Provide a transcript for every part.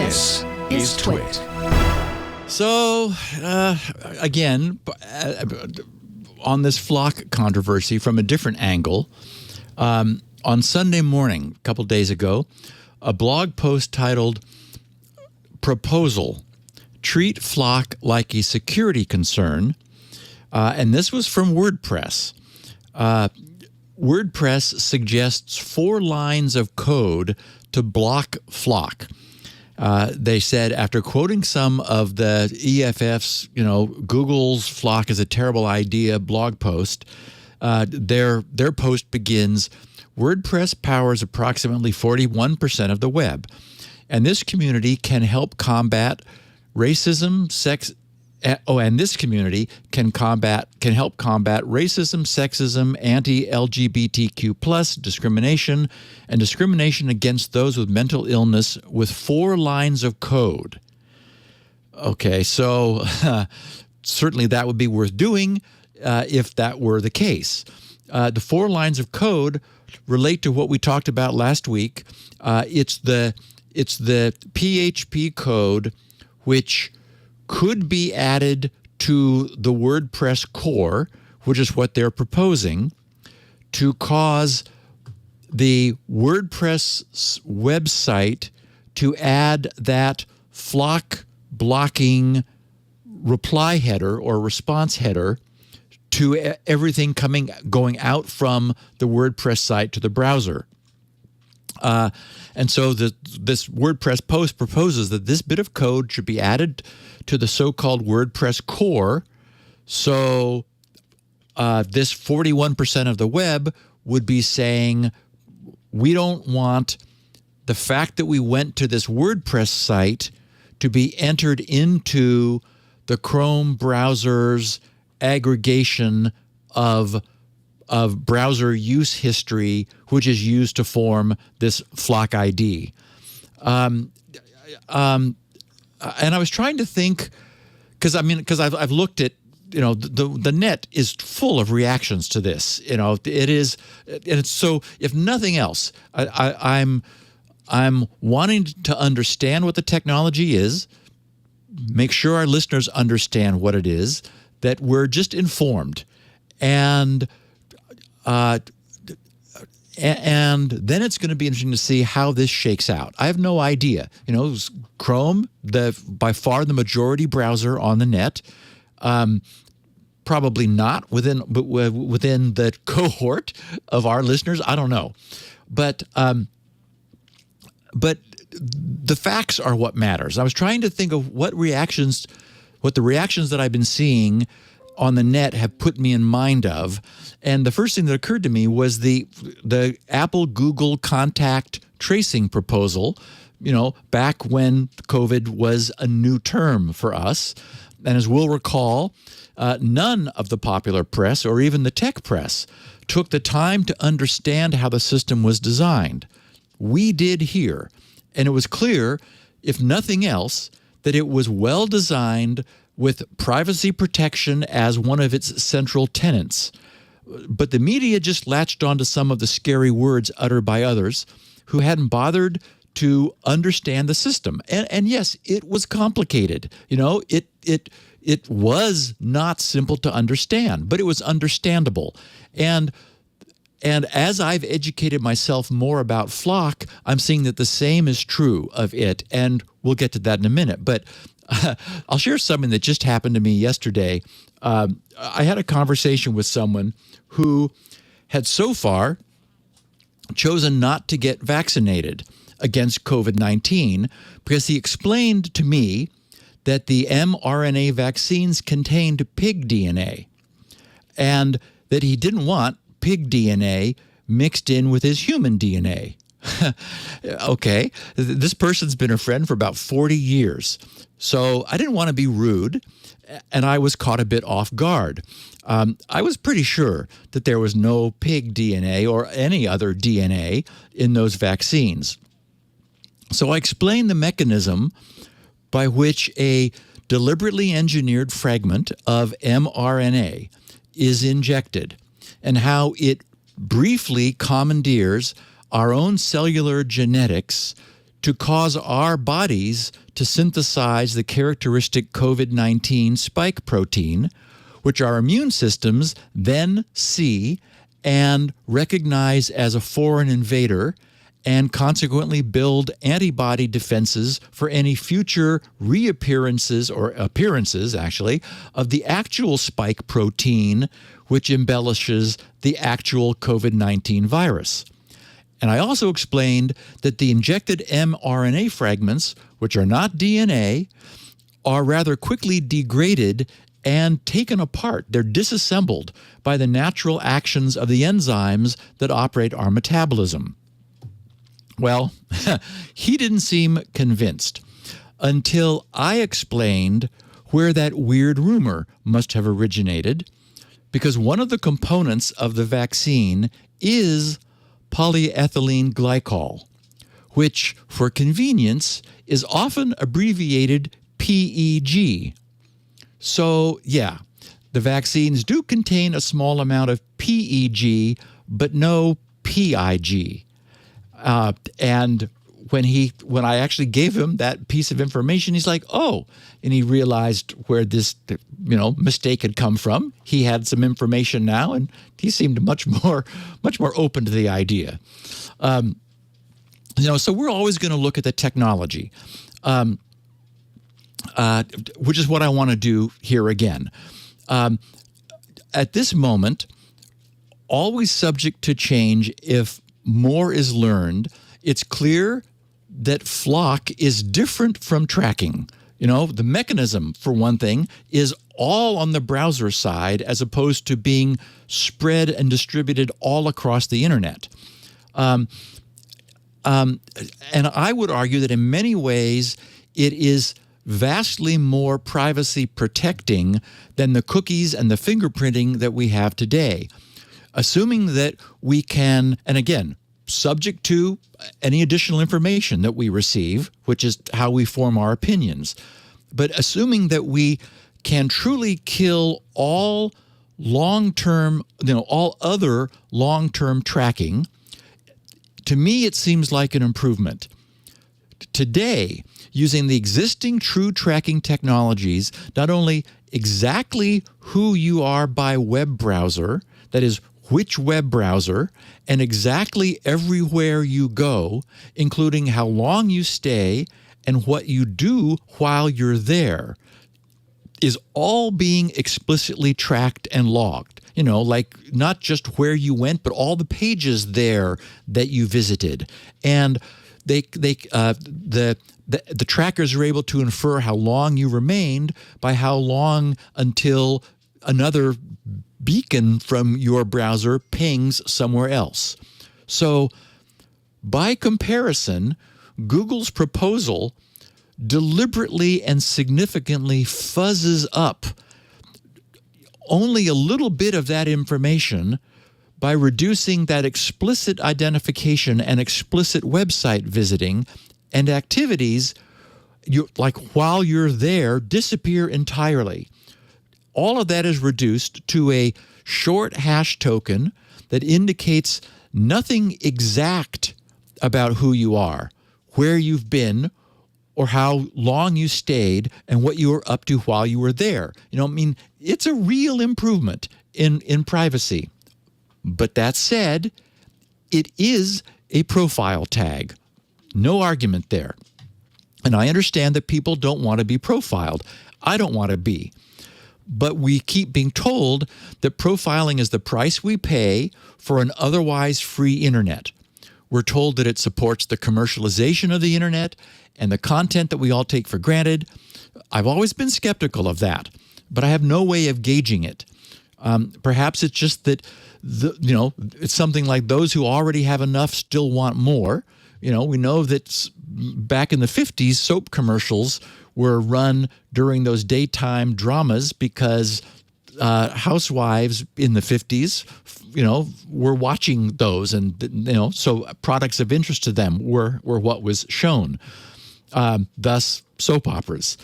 This is TWiT. So, again, on this FLoC controversy from a different angle, on Sunday morning, a couple days ago, a blog post titled Proposal, Treat FLoC Like a Security Concern, and this was from WordPress. WordPress suggests 4 lines of code to block FLoC. They said, after quoting some of the EFF's, Google's FLoC is a terrible idea blog post, their post begins, WordPress powers approximately 41% of the web, and this community can help combat racism, and this community can help combat racism, sexism, anti-LGBTQ+ discrimination, and discrimination against those with mental illness with 4 lines of code. Okay, so certainly that would be worth doing if that were the case. The 4 lines of code relate to what we talked about last week. It's the PHP code which could be added to the WordPress core, which is what they're proposing, to cause the WordPress website to add that FLoC blocking reply header or response header to everything going out from the WordPress site to the browser. And so this WordPress post proposes that this bit of code should be added to the so-called WordPress core, so this 41% of the web would be saying, we don't want the fact that we went to this WordPress site to be entered into the Chrome browser's aggregation of browser use history, which is used to form this FLoC ID. And I was trying to think, because I've looked at, the net is full of reactions to this. It is, and it's so. If nothing else, I'm wanting to understand what the technology is, make sure our listeners understand what it is, that we're just informed, and then it's going to be interesting to see how this shakes out. I have no idea. Chrome, by far the majority browser on the net, probably not within the cohort of our listeners. I don't know, but the facts are what matters. I was trying to think of what the reactions that I've been seeing on the net have put me in mind of. And the first thing that occurred to me was the Apple-Google contact tracing proposal, back when COVID was a new term for us. And as we'll recall, none of the popular press or even the tech press took the time to understand how the system was designed. We did here. And it was clear, if nothing else, that it was well designed with privacy protection as one of its central tenets. But the media just latched onto some of the scary words uttered by others who hadn't bothered to understand the system. And yes, it was complicated. It was not simple to understand, but it was understandable. And as I've educated myself more about FLoC, I'm seeing that the same is true of it, and we'll get to that in a minute. But I'll share something that just happened to me yesterday. I had a conversation with someone who had so far chosen not to get vaccinated against COVID-19 because he explained to me that the mRNA vaccines contained pig DNA and that he didn't want pig DNA mixed in with his human DNA. Okay, this person's been a friend for about 40 years. So I didn't want to be rude, and I was caught a bit off guard. I was pretty sure that there was no pig DNA or any other DNA in those vaccines. So I explained the mechanism by which a deliberately engineered fragment of mRNA is injected and how it briefly commandeers our own cellular genetics to cause our bodies to synthesize the characteristic COVID-19 spike protein, which our immune systems then see and recognize as a foreign invader, and consequently build antibody defenses for any future reappearances, or appearances actually, of the actual spike protein which embellishes the actual COVID-19 virus. And I also explained that the injected mRNA fragments, which are not DNA, are rather quickly degraded and taken apart. They're disassembled by the natural actions of the enzymes that operate our metabolism. Well, he didn't seem convinced until I explained where that weird rumor must have originated, because one of the components of the vaccine is polyethylene glycol, which, for convenience, is often abbreviated PEG. So, yeah, the vaccines do contain a small amount of PEG, but no PIG. And when I actually gave him that piece of information, he's like, oh, and he realized where this, mistake had come from. He had some information now, and he seemed much more open to the idea. So we're always going to look at the technology, which is what I want to do here again. At this moment, always subject to change if more is learned, it's clear that FLoC is different from tracking. The mechanism, for one thing, is all on the browser side as opposed to being spread and distributed all across the internet. And I would argue that in many ways it is vastly more privacy protecting than the cookies and the fingerprinting that we have today. Assuming that we can, and again, subject to any additional information that we receive, which is how we form our opinions, but assuming that we can truly kill all long-term, all other long-term tracking, to me it seems like an improvement. Today, using the existing true tracking technologies, not only exactly who you are by web browser, that is, which web browser, and exactly everywhere you go, including how long you stay and what you do while you're there, is all being explicitly tracked and logged. Like not just where you went, but all the pages there that you visited. And the trackers are able to infer how long you remained by how long until another beacon from your browser pings somewhere else. So, by comparison, Google's proposal deliberately and significantly fuzzes up only a little bit of that information by reducing that explicit identification and explicit website visiting, and activities like while you're there disappear entirely. All of that is reduced to a short hash token that indicates nothing exact about who you are, where you've been, or how long you stayed, and what you were up to while you were there. It's a real improvement in privacy. But that said, it is a profile tag. No argument there. And I understand that people don't want to be profiled. I don't want to be. But we keep being told that profiling is the price we pay for an otherwise free internet. We're told that it supports the commercialization of the internet and the content that we all take for granted. I've always been skeptical of that, but I have no way of gauging it. Perhaps it's just that, it's something like those who already have enough still want more. We know that back in the 50s, soap commercials were run during those daytime dramas because housewives in the 50s, were watching those, and so products of interest to them were what was shown. Thus, soap operas.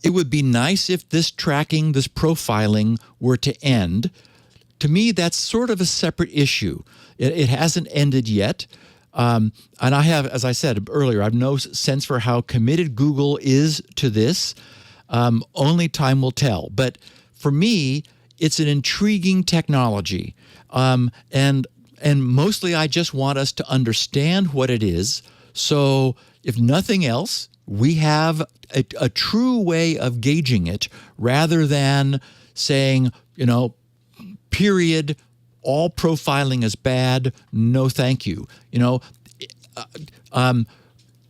It would be nice if this tracking, this profiling, were to end. To me, that's sort of a separate issue. it hasn't ended yet. And I have, as I said earlier, I have no sense for how committed Google is to this. Only time will tell. But for me, it's an intriguing technology. And mostly I just want us to understand what it is. So if nothing else, we have a true way of gauging it rather than saying, period, all profiling is bad, no thank you.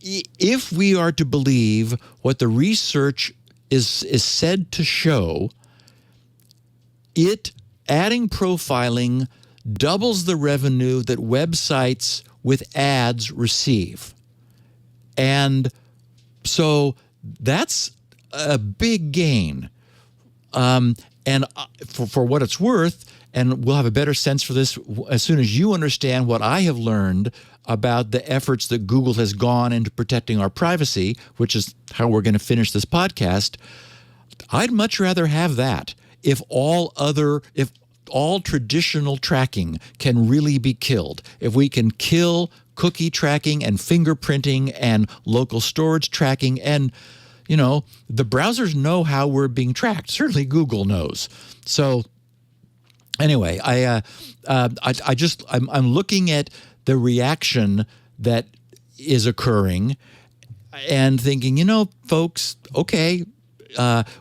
If we are to believe what the research is said to show, adding profiling doubles the revenue that websites with ads receive. And so that's a big gain. And for what it's worth, and we'll have a better sense for this as soon as you understand what I have learned about the efforts that Google has gone into protecting our privacy, which is how we're going to finish this podcast. I'd much rather have that if all traditional tracking can really be killed. If we can kill cookie tracking and fingerprinting and local storage tracking, and the browsers know how we're being tracked. Certainly Google knows. So anyway, I'm looking at the reaction that is occurring and thinking, folks, okay,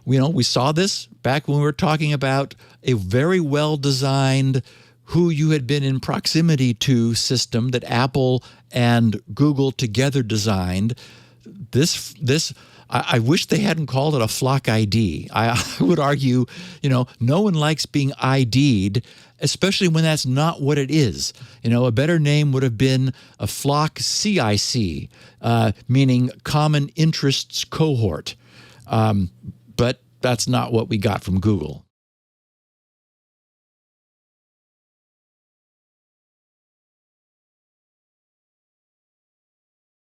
we saw this back when we were talking about a very well-designed who you had been in proximity to system that Apple and Google together designed. I wish they hadn't called it a FLoC ID. I would argue, no one likes being ID'd, especially when that's not what it is. A better name would have been a FLoC CIC, meaning Common Interests Cohort. But that's not what we got from Google.